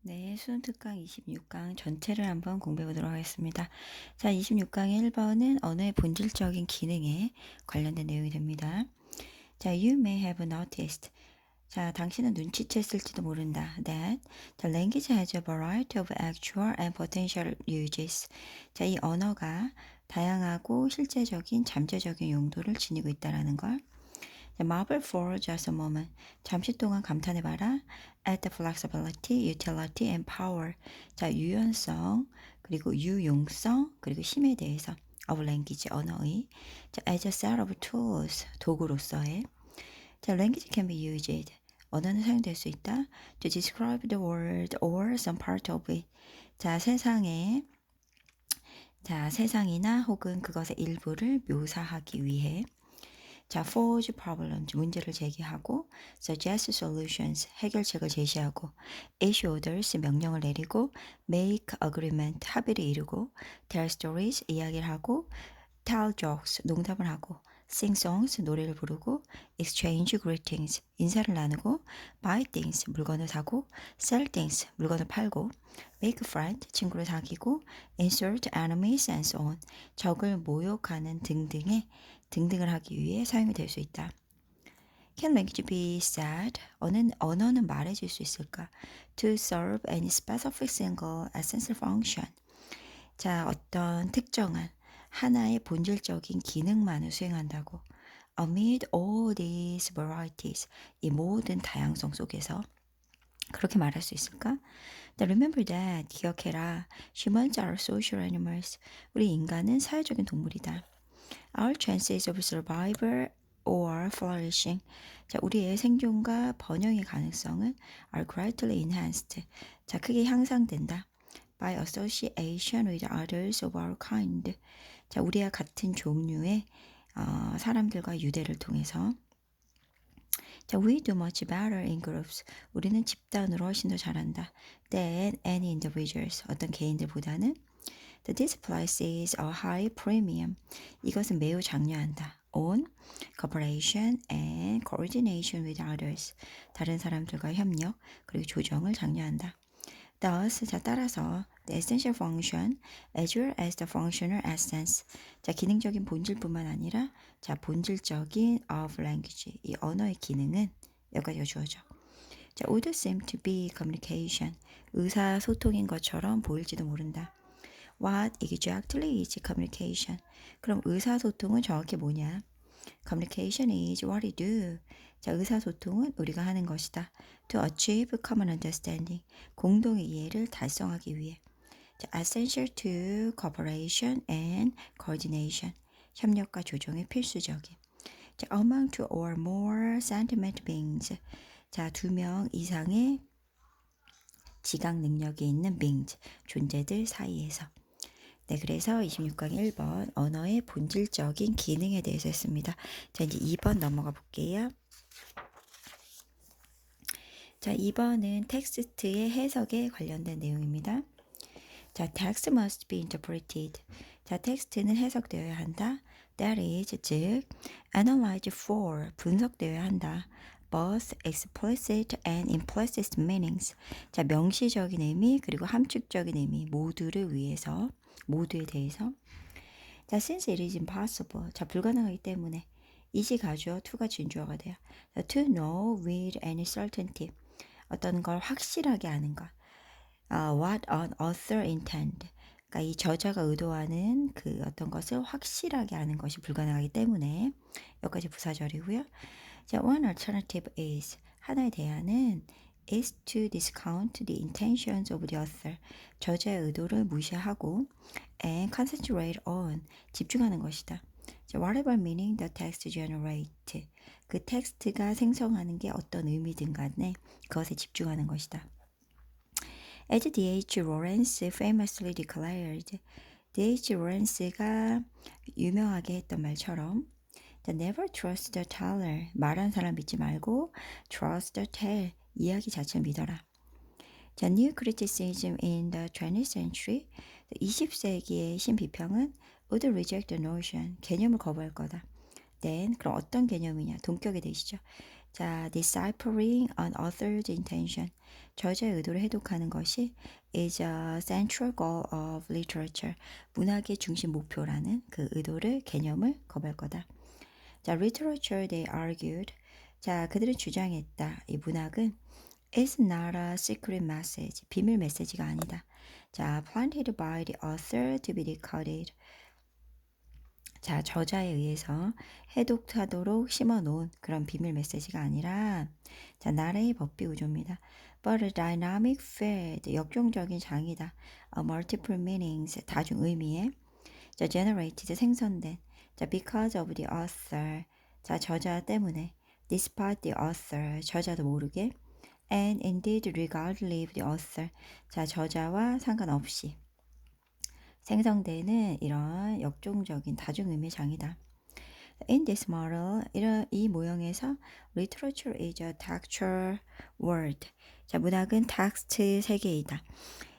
네, 수능 특강 26강 전체를 한번 공부해 보도록 하겠습니다. 자, 26강의 1번은 언어의 본질적인 기능에 관련된 내용이 됩니다. 자, you may have noticed. 자, 당신은 눈치챘을지도 모른다. That the language has a variety of actual and potential uses. 자, 이 언어가 다양하고 실제적인, 잠재적인 용도를 지니고 있다라는 걸. Marvel for just a moment. 잠시 동안 감탄해봐라. At the flexibility, utility, and power. 자, 유연성, 그리고 유용성, 그리고 힘에 대해서 of language, 언어의. 자, as a set of tools, 도구로서의. 자, language can be used. 언어는 사용될 수 있다. To describe the world or some part of it. 자, 세상이나 혹은 그것의 일부를 묘사하기 위해. 자, pose problems, 문제를 제기하고, suggest solutions, 해결책을 제시하고, issue orders, 명령을 내리고, make agreement, 합의를 이루고, tell stories, 이야기를 하고, tell jokes, 농담을 하고, sing songs, 노래를 부르고, exchange greetings, 인사를 나누고, buy things, 물건을 사고, sell things, 물건을 팔고, make friends, 친구를 사귀고, insult enemies and so on, 적을 모욕하는 등등을 하기 위해 사용이 될 수 있다. Can language be said? 언어는 말해줄 수 있을까? To serve any specific single essential function. 자, 어떤 특정한 하나의 본질적인 기능만을 수행한다고. Amid all these varieties, 이 모든 다양성 속에서 그렇게 말할 수 있을까? Remember that, 기억해라. Humans are social animals. 우리 인간은 사회적인 동물이다. Our chances of survival or flourishing. 자, 우리의 생존과 번영의 가능성은 are greatly enhanced. 자, 크게 향상된다. By association with others of our kind. 자, 우리와 같은 종류의 사람들과 유대를 통해서. 자, we do much better in groups. 우리는 집단으로 훨씬 더 잘한다. Than any individuals. 어떤 개인들보다는. This places a high premium. 이것은 매우 장려한다. On cooperation and coordination with others. 다른 사람들과 협력 그리고 조정을 장려한다. Thus, 자 따라서 the essential function as well as the functional essence. 자 기능적인 본질뿐만 아니라 자 본질적인 of language. 이 언어의 기능은 여기까지가 주어져. 자 would seem to be communication. 의사소통인 것처럼 보일지도 모른다. What exactly is communication? 그럼 의사소통은 정확히 뭐냐? Communication is what we do. 자, 의사소통은 우리가 하는 것이다. To achieve common understanding. 공동의 이해를 달성하기 위해. 자, essential to cooperation and coordination. 협력과 조정에 필수적인. 자, among two or more sentient beings. 자, 2명 이상의 지각 능력이 있는 beings, 존재들 사이에서. 네, 그래서 26강 1번 언어의 본질적인 기능에 대해서 했습니다. 자, 이제 2번 넘어가 볼게요. 자, 2번은 텍스트의 해석에 관련된 내용입니다. 자, text must be interpreted. 자, 텍스트는 해석되어야 한다. That is, 즉, analyzed for, 분석되어야 한다. Both explicit and implicit meanings. 자, 명시적인 의미 그리고 함축적인 의미 모두를 위해서, 모두에 대해서. 자, since it is impossible. 자, 불가능하기 때문에. is이 가주어, to가 진주어가 돼요. 자, to know with any certainty. 어떤 걸 확실하게 아는 것. What an author intend. 그러니까 이 저자가 의도하는 그 어떤 것을 확실하게 아는 것이 불가능하기 때문에 여기까지 부사절이고요. 자, one alternative is 하나의 대안은 is to discount the intentions of the author. 저자의 의도를 무시하고 and concentrate on 집중하는 것이다. 자, whatever meaning the text generate. 그 텍스트가 생성하는 게 어떤 의미든 간에 그것에 집중하는 것이다. As D.H. Lawrence famously declared, D.H. Lawrence가 유명하게 했던 말처럼 Never trust the teller. 말한 사람 믿지 말고 trust the tale. 이야기 자체를 믿어라. 자, New criticism in the 20th century. 20세기의 신비평은 would reject the notion. 개념을 거부할 거다. Then 그럼 어떤 개념이냐? 동격에 대시죠. 자, deciphering an author's intention. 저자의 의도를 해독하는 것이 is a central goal of literature. 문학의 중심 목표라는 그 의도를 개념을 거부할 거다. 자, literature they argued. 자, 그들은 주장했다. 이 문학은 is not a secret message. 비밀 메시지가 아니다. 자, planted by the author to be decoded. 자, 저자에 의해서 해독하도록 심어놓은 그런 비밀 메시지가 아니라 자, 나라의 법비 구조입니다. But a dynamic field, 역종적인 장이다. A multiple meanings, 다중 의미에 자, generated, 생성된 자, because of the author, 자, 저자 때문에 despite the author, 저자도 모르게 and indeed regardless of the author, 자, 저자와 상관없이 생성되는 이런 역종적인 다중의미 장이다. In this model, 이 모형에서 literature is a textual word. 자, 문학은 텍스트 세계이다.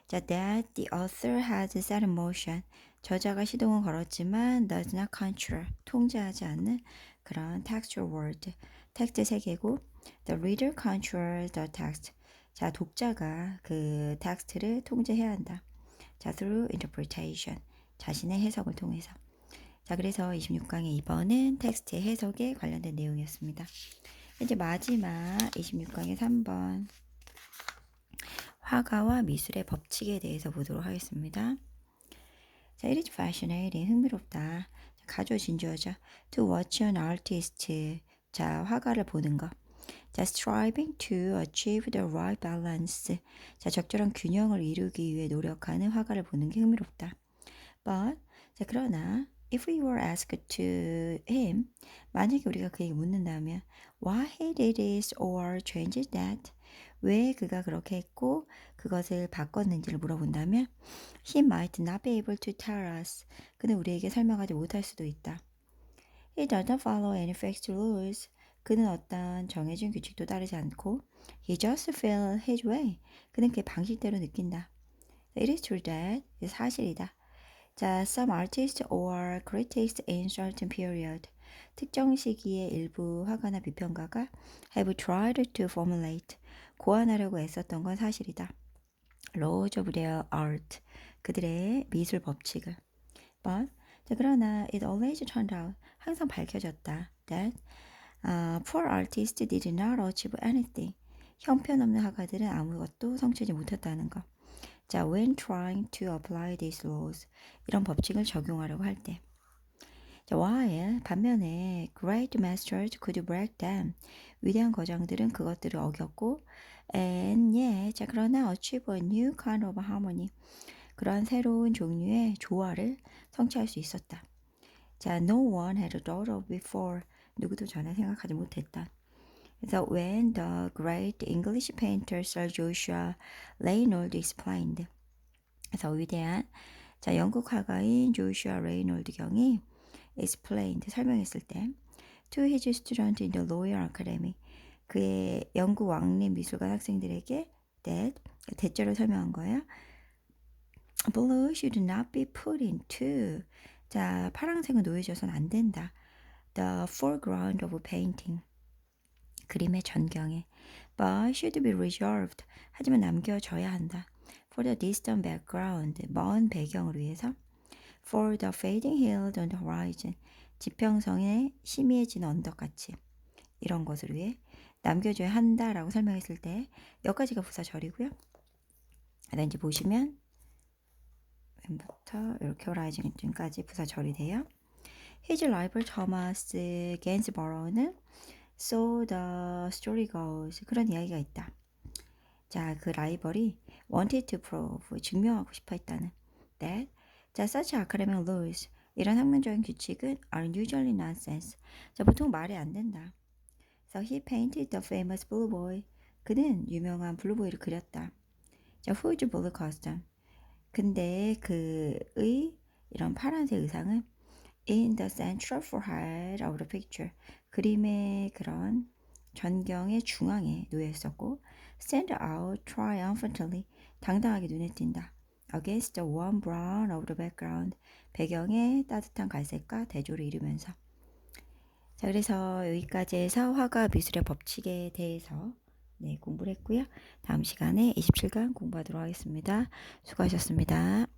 자, that the author has set in motion. 저자가 시동은 걸었지만 does not control, 통제하지 않는 그런 textual word. 텍스트 세계고 the reader controls the text. 자, 독자가 그 텍스트를 통제해야 한다. 자, through interpretation. 자신의 해석을 통해서. 자, 그래서 26강의 2번은 텍스트의 해석에 관련된 내용이었습니다. 이제 마지막 26강의 3번. 화가와 미술의 법칙에 대해서 보도록 하겠습니다. 자, it is fascinating. 흥미롭다. 가져진주어죠. To watch an artist. 자, 화가를 보는 것. 자, striving to achieve the right balance. 자, 적절한 균형을 이루기 위해 노력하는 화가를 보는 게 흥미롭다. But, 자, 그러나 if we were asked to him, 만약에 우리가 그에게 묻는다면 why he did this or changed that, 왜 그가 그렇게 했고 그것을 바꿨는지를 물어본다면 he might not be able to tell us, 그는 우리에게 설명하지 못할 수도 있다. He doesn't follow any fixed rules, 그는 어떤 정해진 규칙도 따르지 않고 he just feels his way, 그는 그의 방식대로 느낀다. It is true that, 사실이다. 자, some artists or critics in certain period, 특정 시기에 일부 화가나 비평가가 have tried to formulate, 고안하려고 애썼던 건 사실이다. Laws of their art, 그들의 미술 법칙을. But, 자, 그러나 it always turned out, 항상 밝혀졌다. That poor artists did not achieve anything, 형편없는 화가들은 아무것도 성취하지 못했다는 것. 자, when trying to apply these laws, 이런 법칙을 적용하려고 할 때. 자, while 반면에 great masters could break them, 위대한 거장들은 그것들을 어겼고, and 자, 그러나 achieve a new kind of harmony, 그러한 새로운 종류의 조화를 성취할 수 있었다. 자, no one had thought of before, 누구도 전에 생각하지 못했다. 그래서 when the great English painter Sir Joshua Reynolds explained, 그래서 위대한 자, 영국 화가인 조슈아 레이놀드 경이 explained, 설명했을 때 to his student in the Royal Academy, 그의 영국 왕립 미술관 학생들에게 that, 대절을 설명한 거예요. Blue should not be put into, 자, 파란색은 놓여져서는 안 된다. The foreground of painting, 그림의 전경에. But should be reserved, 하지만 남겨져야 한다. For the distant background, 먼 배경을 위해서. For the fading hills on the horizon, 지평선의 희미해진 언덕같이. 이런 것을 위해 남겨줘야 한다라고 설명했을 때 여기까지가 부사절이고요. 이제 보시면 왼부터 이렇게 horizon까지 부사절이 돼요. His rival Thomas Gainsborough는 So the story goes, 그런 이야기가 있다. 자, 그 라이벌이 wanted to prove, 증명하고 싶어 했다는 that. 자, such academic rules, 이런 학문적인 규칙은 are usually nonsense. 자, 보통 말이 안 된다. So he painted the famous blue boy. 그는 유명한 블루보이를 그렸다. 자, whose blue costume. 근데 그의 이런 파란색 의상은 in the central forehead of the picture, 그림의 그런 전경의 중앙에 놓여 있었고 stand out triumphantly, 당당하게 눈에 띈다. against the warm brown of the background, 배경의 따뜻한 갈색과 대조를 이루면서. 자, 그래서 여기까지 해서 화과 미술의 법칙에 대해서 공부를 했고요. 다음 시간에 27강 공부하도록 하겠습니다. 수고하셨습니다.